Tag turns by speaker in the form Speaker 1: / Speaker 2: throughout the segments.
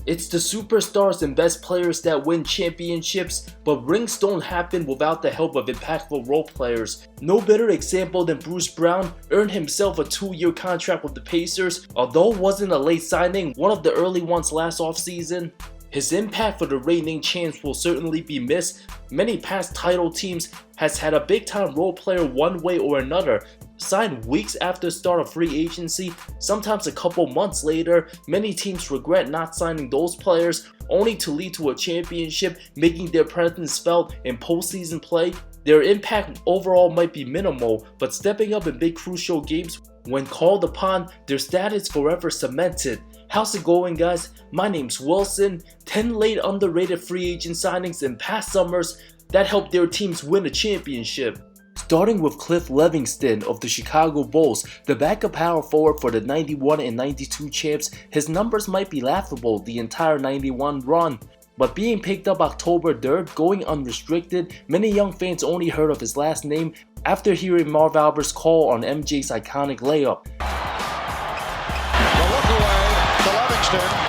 Speaker 1: It's the superstars and best players that win championships, but rings don't happen without the help of impactful role players. No better example than Bruce Brown earned himself a 2-year contract with the Pacers, although it wasn't a late signing, one of the early ones last offseason. His impact for the reigning champs will certainly be missed. Many past title teams has had a big time role player one way or another, signed weeks after the start of free agency, sometimes a couple months later. Many teams regret not signing those players, only to lead to a championship, making their presence felt in postseason play. Their impact overall might be minimal, but stepping up in big crucial games when called upon, their status forever cemented. How's it going, guys? My name's Wilson. 10 late underrated free agent signings in past summers that helped their teams win a championship. Starting with Cliff Levingston of the Chicago Bulls, the backup power forward for the 91 and 92 champs. His numbers might be laughable the entire 91 run, but being picked up October 3rd, going unrestricted, many young fans only heard of his last name after hearing Marv Albert's call on MJ's iconic layup.
Speaker 2: The look away to Levingston.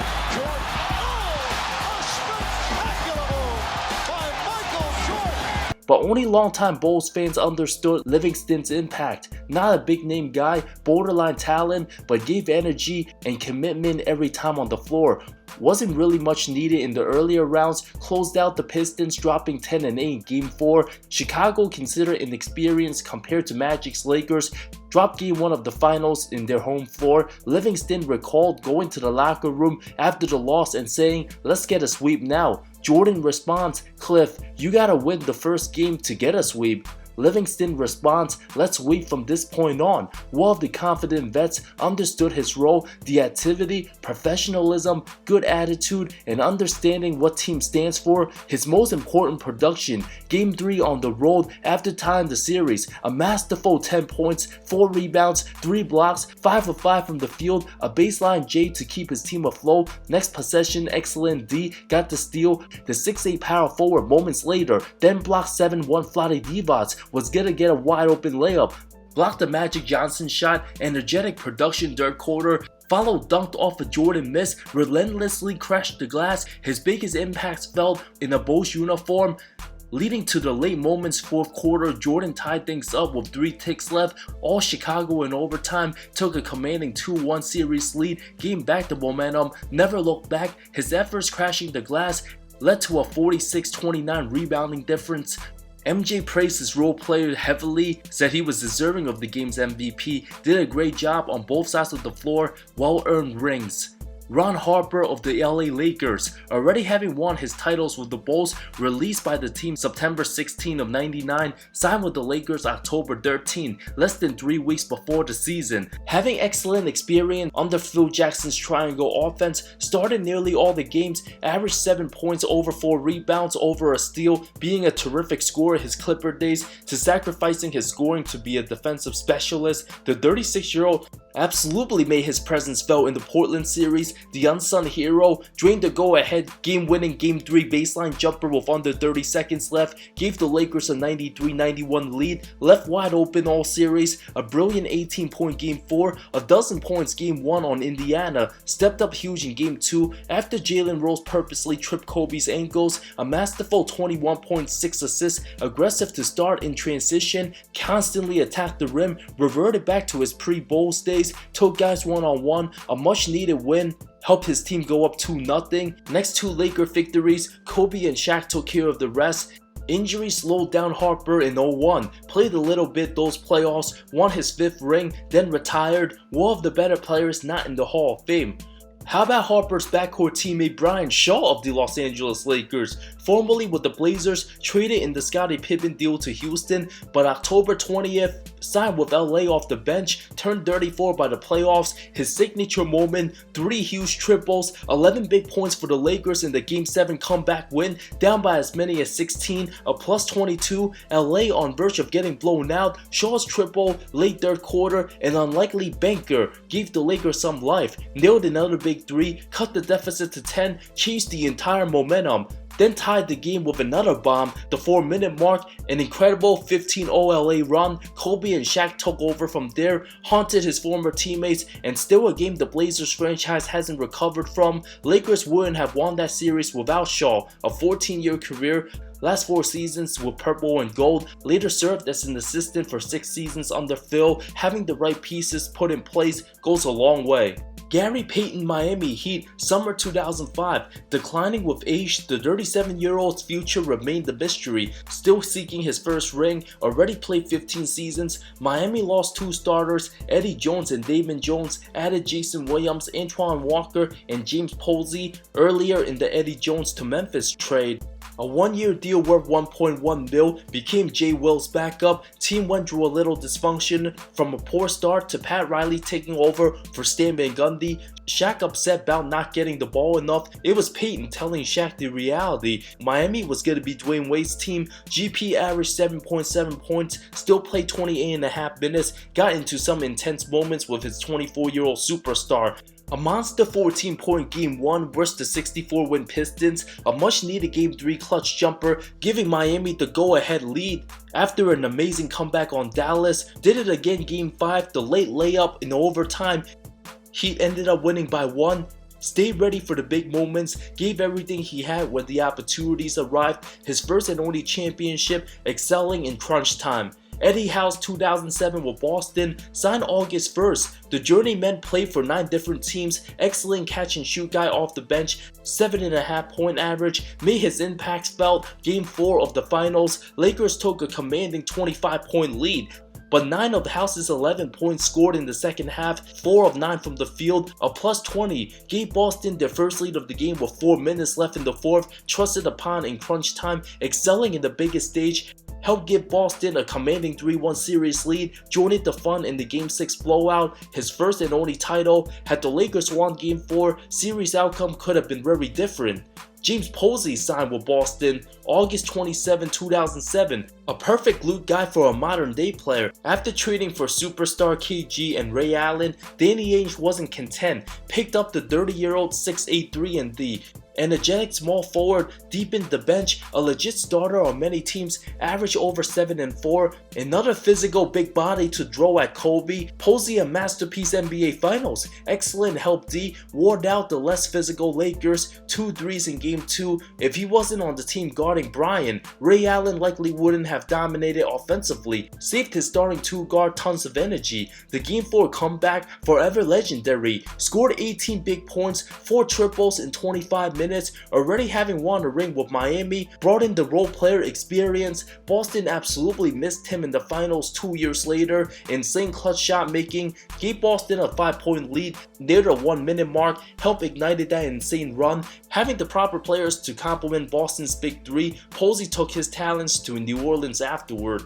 Speaker 1: But only longtime Bulls fans understood Livingston's impact. Not a big name guy, borderline talent, but gave energy and commitment every time on the floor. Wasn't really much needed in the earlier rounds, closed out the Pistons dropping 10-8 in Game 4. Chicago, considered inexperienced compared to Magic's Lakers, dropped Game 1 of the finals in their home floor. Livingston recalled going to the locker room after the loss and saying, "Let's get a sweep now." Jordan responds, "Cliff, you gotta win the first game to get a sweep." Livingston responds, "Let's wait from this point on." One of the confident vets understood his role, the activity, professionalism, good attitude, and understanding what team stands for. His most important production, Game 3 on the road after tying the series, a masterful 10 points, 4 rebounds, 3 blocks, 5 of 5 from the field, a baseline J to keep his team afloat. Next possession, excellent D, got the steal. The 6'8 power forward moments later, then blocked 7-1 Vlade Divac, was gonna get a wide open layup, blocked the Magic Johnson shot, energetic production third quarter, followed dunked off a Jordan miss, relentlessly crashed the glass. His biggest impacts felt in a Bulls uniform, leading to the late moments fourth quarter. Jordan tied things up with 3 ticks left. All Chicago in overtime took a commanding 2-1 series lead, gained back the momentum, never looked back. His efforts crashing the glass led to a 46-29 rebounding difference. MJ praised his role player heavily, said he was deserving of the game's MVP, did a great job on both sides of the floor, well-earned rings. Ron Harper of the LA Lakers, already having won his titles with the Bulls, released by the team September 16 of 99, signed with the Lakers October 13, less than 3 weeks before the season. Having excellent experience under Phil Jackson's triangle offense, started nearly all the games, averaged 7 points, over 4 rebounds, over a steal, being a terrific scorer his Clipper days, to sacrificing his scoring to be a defensive specialist. The 36-year-old absolutely made his presence felt in the Portland series. The unsung hero drained the go-ahead game-winning Game 3 baseline jumper with under 30 seconds left, gave the Lakers a 93-91 lead, left wide open all series, a brilliant 18-point Game 4, a dozen points Game 1 on Indiana, stepped up huge in Game 2 after Jalen Rose purposely tripped Kobe's ankles, a masterful 21.6 assists, aggressive to start in transition, constantly attacked the rim, reverted back to his pre-Bulls days, took guys one-on-one, a much-needed win, helped his team go up 2-0. Next 2 Laker victories, Kobe and Shaq took care of the rest. Injury slowed down Harper in 01, played a little bit those playoffs, won his 5th ring, then retired. One of the better players not in the Hall of Fame. How about Harper's backcourt teammate Brian Shaw of the Los Angeles Lakers, formerly with the Blazers, traded in the Scottie Pippen deal to Houston, but October 20th, signed with LA off the bench, turned 34 by the playoffs. His signature moment, 3 huge triples, 11 big points for the Lakers in the Game 7 comeback win, down by as many as 16, a plus 22, LA on verge of getting blown out. Shaw's triple, late third quarter, an unlikely banker, gave the Lakers some life, nailed another big 3, cut the deficit to 10, changed the entire momentum. then tied the game with another bomb. The 4-minute mark, an incredible 15 OLA run. Kobe and Shaq took over from there, haunted his former teammates, and still a game the Blazers franchise hasn't recovered from. Lakers wouldn't have won that series without Shaw, a 14-year career. Last 4 seasons with purple and gold, later served as an assistant for 6 seasons under Phil. Having the right pieces put in place goes a long way. Gary Payton Miami Heat, summer 2005. Declining with age, the 37-year-old's future remained a mystery. Still seeking his first ring, already played 15 seasons. Miami lost 2 starters, Eddie Jones and Damon Jones, added Jason Williams, Antoine Walker, and James Posey earlier in the Eddie Jones to Memphis trade. A 1-year deal worth $1.1 mil became Jay Will's backup. Team went through a little dysfunction, from a poor start to Pat Riley taking over for Stan Van Gundy. Shaq upset about not getting the ball enough. It was Payton telling Shaq the reality. Miami was going to be Dwayne Wade's team. GP averaged 7.7 points, still played 28.5 minutes, got into some intense moments with his 24-year-old superstar. A monster 14-point Game 1 versus the 64-win Pistons, a much-needed Game 3 clutch jumper, giving Miami the go-ahead lead. After an amazing comeback on Dallas, did it again Game 5, the late layup in overtime. Heat ended up winning by 1. Stayed ready for the big moments, gave everything he had when the opportunities arrived. His first and only championship, excelling in crunch time. Eddie Howe's 2007 with Boston, signed August 1st. The journeyman played for 9 different teams, excellent catch and shoot guy off the bench, 7.5 point average, made his impact felt. Game 4 of the finals, Lakers took a commanding 25-point lead. But 9 of House's 11 points scored in the second half, 4 of 9 from the field, a plus 20, gave Boston their first lead of the game with 4 minutes left in the fourth, trusted upon in crunch time, excelling in the biggest stage, helped give Boston a commanding 3-1 series lead, joined the fun in the Game 6 blowout, his first and only title. Had the Lakers won Game 4, series outcome could have been very different. James Posey signed with Boston August 27, 2007, a perfect loot guy for a modern day player. After trading for superstar KG and Ray Allen, Danny Ainge wasn't content, picked up the 30-year-old 6'8" 3-and-D. Energetic small forward, deepened the bench, a legit starter on many teams, averaged over 7 and 4. Another physical big body to throw at Kobe. Posey a masterpiece NBA Finals. Excellent help D, wore out the less physical Lakers, 2 threes in Game 2. If he wasn't on the team guarding Brian, Ray Allen likely wouldn't have dominated offensively. Saved his starting 2 guard tons of energy. The Game 4 comeback, forever legendary. Scored 18 big points, 4 triples in 25 minutes. Already having won a ring with Miami, brought in the role player experience. Boston absolutely missed him in the finals 2 years later. Insane clutch shot making, gave Boston a 5-point lead near the 1-minute mark, helped ignited that insane run. Having the proper players to complement Boston's big 3, Posey took his talents to New Orleans afterward.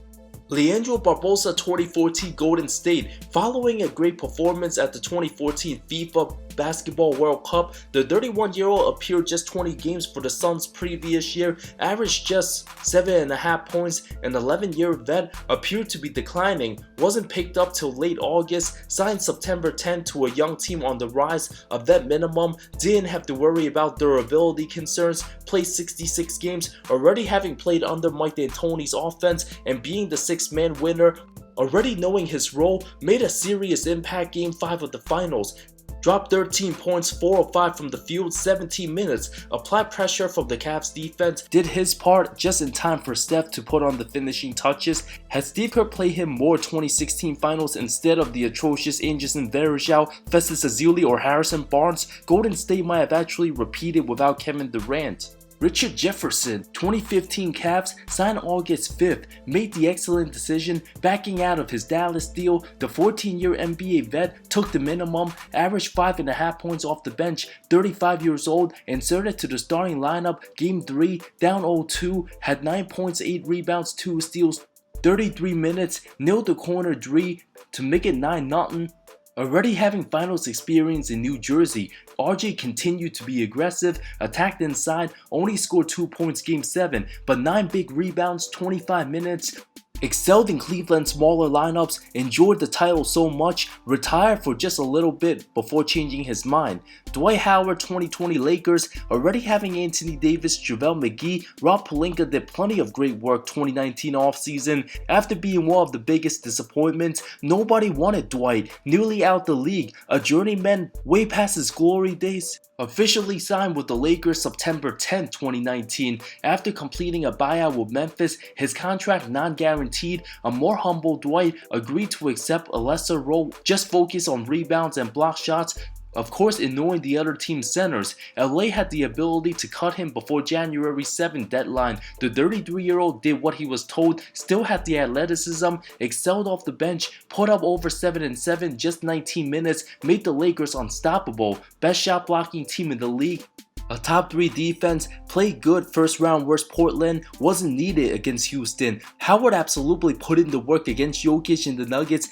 Speaker 1: Leandro Barbosa 2014 Golden State. Following a great performance at the 2014 FIFA Basketball World Cup, the 31-year-old appeared just 20 games for the Suns previous year, averaged just 7.5 points. An 11-year vet appeared to be declining, wasn't picked up till late August, signed September 10 to a young team on the rise, a vet minimum, didn't have to worry about durability concerns, played 66 games, already having played under Mike D'Antoni's offense and being the 6-man winner. Already knowing his role, made a serious impact Game 5 of the finals. Dropped 13 points, 4 of 5 from the field, 17 minutes. Applied pressure from the Cavs defense. Did his part just in time for Steph to put on the finishing touches. Had Steve Kerr played him more 2016 finals instead of the atrocious Anderson Varejao, Festus Ezeli, or Harrison Barnes, Golden State might have actually repeated without Kevin Durant. Richard Jefferson, 2015 Cavs, signed August 5th, made the excellent decision, backing out of his Dallas deal. The 14-year NBA vet took the minimum, averaged 5.5 points off the bench, 35 years old, inserted to the starting lineup, Game 3, down 0-2, had 9 points, 8 rebounds, 2 steals, 33 minutes, nailed the corner 3 to make it 9-0. Already having finals experience in New Jersey, RJ continued to be aggressive, attacked inside, only scored 2 points Game 7, but 9 big rebounds, 25 minutes. Excelled in Cleveland's smaller lineups, enjoyed the title so much, retired for just a little bit before changing his mind. Dwight Howard 2020 Lakers already having Anthony Davis, JaVale McGee, Rob Pelinka did plenty of great work 2019 offseason. After being one of the biggest disappointments, nobody wanted Dwight, nearly out the league, a journeyman way past his glory days. Officially signed with the Lakers September 10, 2019. After completing a buyout with Memphis, his contract non-guaranteed, a more humble Dwight agreed to accept a lesser role, just focus on rebounds and block shots, of course ignoring the other team's centers. LA had the ability to cut him before January 7th deadline. The 33-year-old did what he was told, still had the athleticism, excelled off the bench, put up over 7 and 7 just 19 minutes, made the Lakers unstoppable, best shot blocking team in the league. A top 3 defense, played good first round versus Portland, wasn't needed against Houston. Howard absolutely put in the work against Jokic and the Nuggets.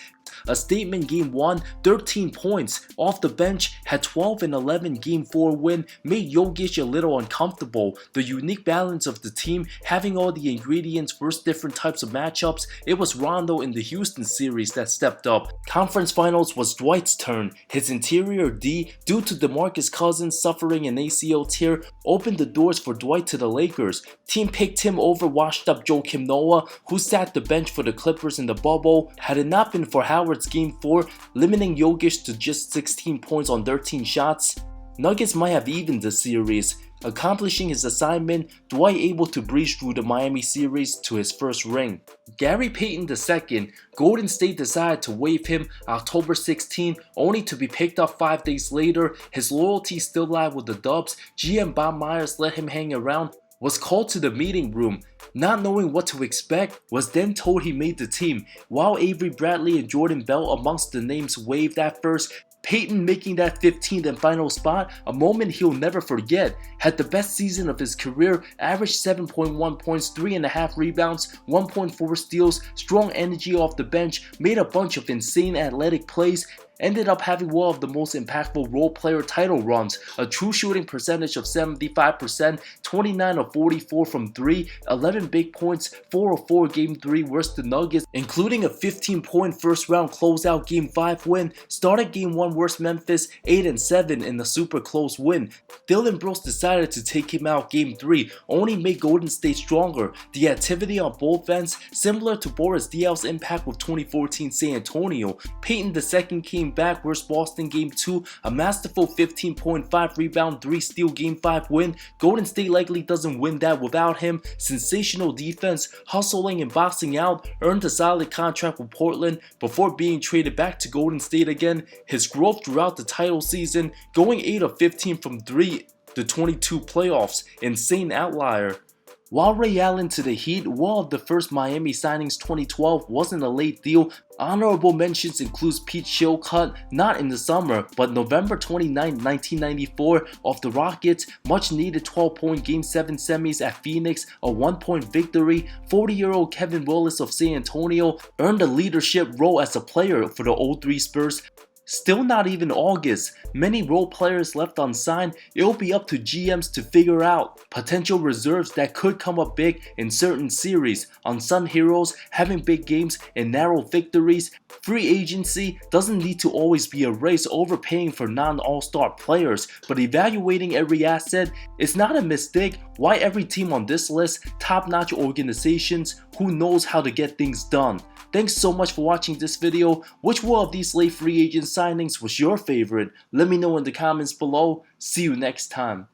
Speaker 1: A statement game 1, 13 points. Off the bench, had 12 and 11 game 4 win, made Jokic a little uncomfortable. The unique balance of the team, having all the ingredients versus different types of matchups, it was Rondo in the Houston series that stepped up. Conference finals was Dwight's turn. His interior D, due to DeMarcus Cousins suffering an ACL tear, opened the doors for Dwight to the Lakers. Team picked him over washed up Joakim Noah, who sat the bench for the Clippers in the bubble. Had it not been for Howard's game 4, limiting Jokic to just 16 points on 13 shots, Nuggets might have evened the series. Accomplishing his assignment, Dwight able to breeze through the Miami series to his first ring. Gary Payton II, Golden State decided to waive him October 16, only to be picked up 5 days later. His loyalty still lied with the Dubs. GM Bob Myers let him hang around, was called to the meeting room, not knowing what to expect, was then told he made the team. While Avery Bradley and Jordan Bell amongst the names waived at first, Payton making that 15th and final spot, a moment he'll never forget. Had the best season of his career, averaged 7.1 points, 3.5 rebounds, 1.4 steals, strong energy off the bench, made a bunch of insane athletic plays, ended up having one of the most impactful role player title runs, a true shooting percentage of 75%, 29 of 44 from 3, 11 big points, 4 of 4 game 3 versus the Nuggets, including a 15-point first round closeout game 5 win, started game 1 versus Memphis, 8 and 7 in the super close win. Dillon Brooks decided to take him out game 3, only made Golden State stronger. The activity on both ends, similar to Boris Diaw's impact with 2014 San Antonio. Payton II came back versus Boston game 2, a masterful 15.5 rebound, 3 steal game 5 win. Golden State likely doesn't win that without him. Sensational defense, hustling and boxing out, earned a solid contract with Portland before being traded back to Golden State again. His growth throughout the title season, going 8 of 15 from 3 the 22 playoffs, insane outlier. While Ray Allen to the Heat, one of the first Miami signings 2012, wasn't a late deal. Honorable mentions includes Pete Chilcutt, not in the summer, but November 29, 1994, of the Rockets, much needed 12-point Game 7 semis at Phoenix, a 1-point victory. 40-year-old Kevin Willis of San Antonio earned a leadership role as a player for the 03 Spurs. Still not even August, many role players left unsigned. It'll be up to GMs to figure out potential reserves that could come up big in certain series. Unsung heroes having big games and narrow victories. Free agency doesn't need to always be a race overpaying for non-all-star players, but evaluating every asset is not a mistake. Why every team on this list, top-notch organizations who knows how to get things done. Thanks so much for watching this video. Which one of these late free agent signings was your favorite? Let me know in the comments below. See you next time.